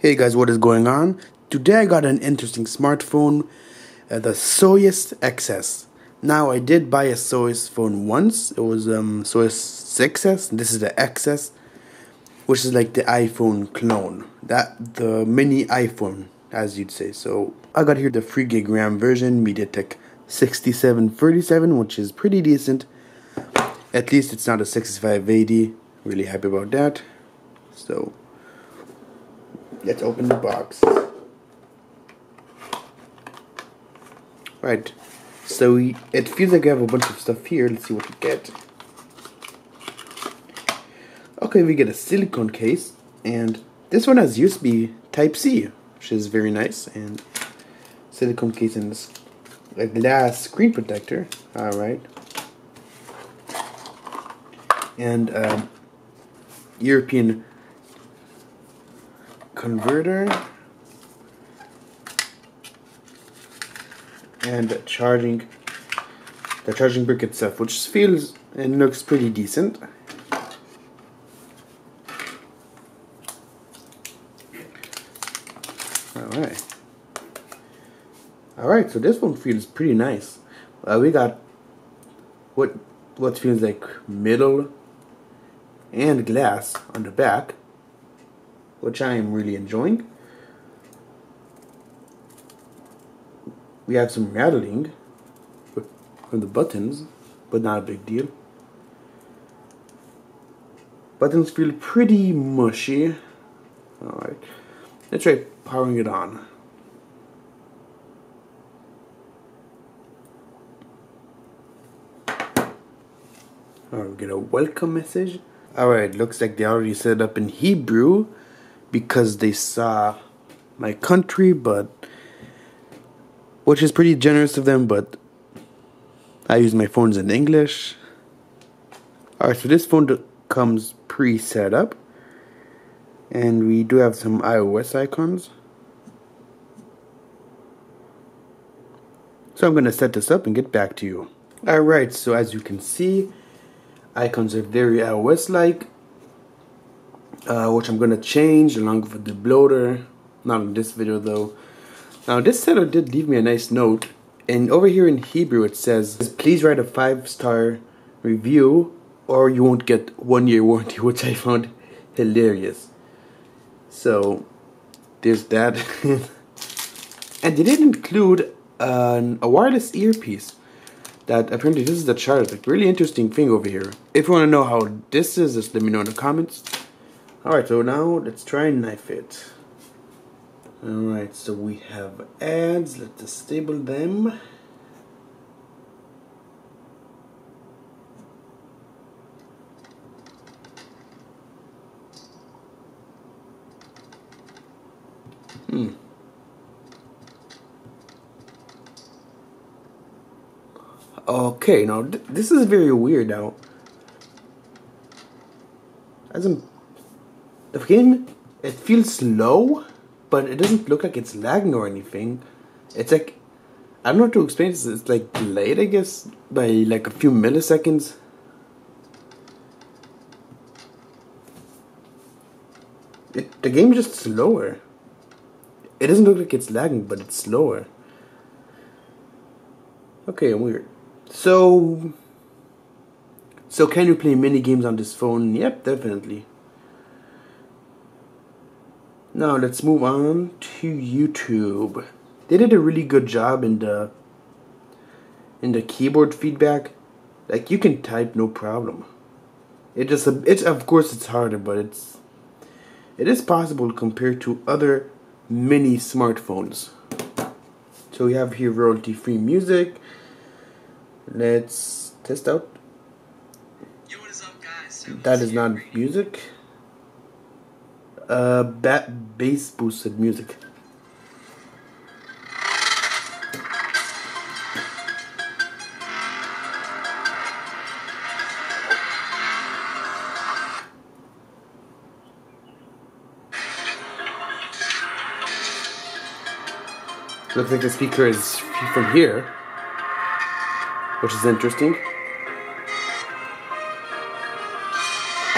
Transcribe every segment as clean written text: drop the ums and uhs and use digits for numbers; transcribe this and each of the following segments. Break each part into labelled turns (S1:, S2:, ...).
S1: Hey guys, what is going on? Today I got an interesting smartphone, the Soyes XS. Now I did buy a Soyes phone once. It was Soyes 6S. This is the XS, which is like the iPhone clone, the mini iPhone, as you'd say. So I got here the 3 GB RAM version, MediaTek 6737, which is pretty decent. At least it's not a 6580. Really happy about that. So let's open the box. Right, so it feels like I have a bunch of stuff here. Let's see what we get. Okay, we get a silicone case, and this one has USB Type-C, which is very nice, and silicone case and a glass screen protector. Alright. And European converter. And the charging brick itself, which feels and looks pretty decent. Alright, so this one feels pretty nice. We got what feels like metal and glass on the back, which I am really enjoying. We have some rattling from the buttons, but not a big deal. Buttons feel pretty mushy. Alright, let's try powering it on. Alright, we get a welcome message. Alright, looks like they already set it up in Hebrew because they saw my country, which is pretty generous of them, but I use my phones in English. Alright, so this phone comes pre-set up, and we do have some iOS icons. So I'm going to set this up and get back to you. Alright, so as you can see, icons are very iOS-like, which I'm going to change along with the bloater. Not in this video though. Now this seller did leave me a nice note, and over here in Hebrew it says, please write a 5-star review or you won't get 1-year warranty, which I found hilarious. So there's that. And they did include a wireless earpiece. That apparently this is the charger. Like, really interesting thing over here. If you want to know how this is, just let me know in the comments. Alright, so now let's try and knife it. Alright, so we have ads. Let's disable them. Okay, now this is very weird now. The game, it feels slow, but it doesn't look like it's lagging or anything. It's like, I don't know how to explain this. It's like delayed, I guess, by like a few milliseconds. The game's just slower. It doesn't look like it's lagging, but it's slower. Okay, weird. So can you play mini games on this phone? Yep, definitely. Now let's move on to YouTube. They did a really good job in the keyboard feedback. Like, you can type no problem. It's of course it's harder, but it is possible compared to other mini smartphones. So we have here royalty-free music. Let's test out.
S2: Yo, what is up, guys?
S1: That is not music. Bass boosted music. Looks like the speaker is from here, which is interesting.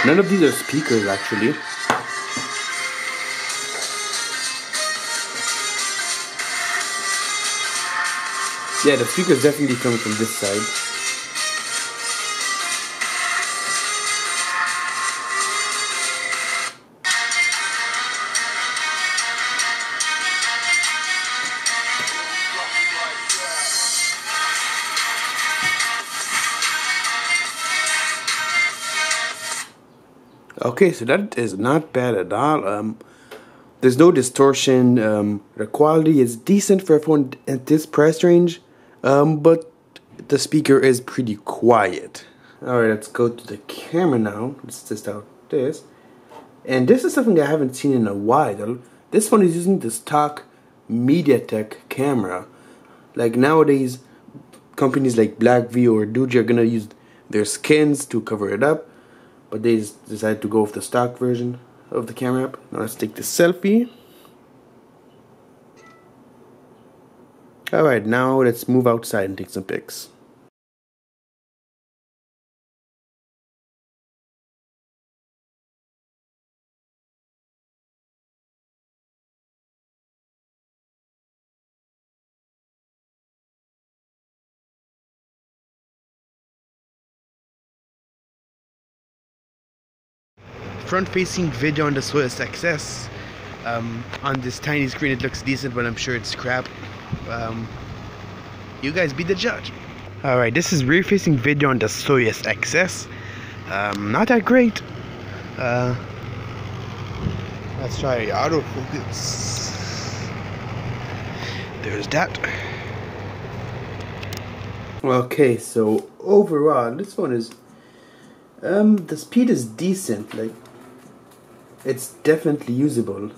S1: None of these are speakers, actually. Yeah, the speaker is definitely coming from this side. Okay, so that is not bad at all. There's no distortion. The quality is decent for a phone at this price range, but the speaker is pretty quiet. Alright, let's go to the camera now. Let's test out this. And this is something I haven't seen in a while. This one is using the stock MediaTek camera. Like nowadays, companies like Blackview or Doogee are gonna use their skins to cover it up, but they decided to go with the stock version of the camera app. Now let's take the selfie. Alright, now let's move outside and take some pics. Front-facing video on the Soyes XS. On this tiny screen it looks decent, but I'm sure it's crap. You guys be the judge. Alright, this is rear-facing video on the Soyes XS. Not that great. Let's try autofocus. There's that. Okay, so overall, this one is the speed is decent. Like, it's definitely usable.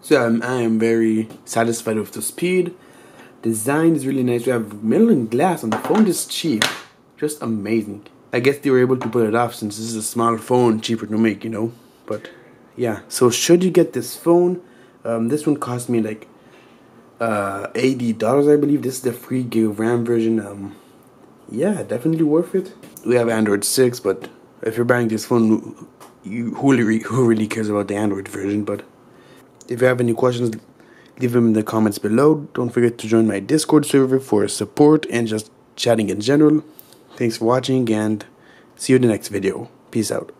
S1: So I am very satisfied with the speed. Design is really nice. We have Michelin glass on the phone. Is cheap, just amazing. I guess they were able to pull it off since this is a small phone, cheaper to make, you know. But yeah, so should you get this phone? This one cost me like $80, I believe. This is the 3 gig of RAM version. Yeah, definitely worth it. We have Android 6, but if you're buying this phone, who really cares about the Android version? But if you have any questions, leave them in the comments below. Don't forget to join my Discord server for support and just chatting in general. Thanks for watching, and see you in the next video. Peace out.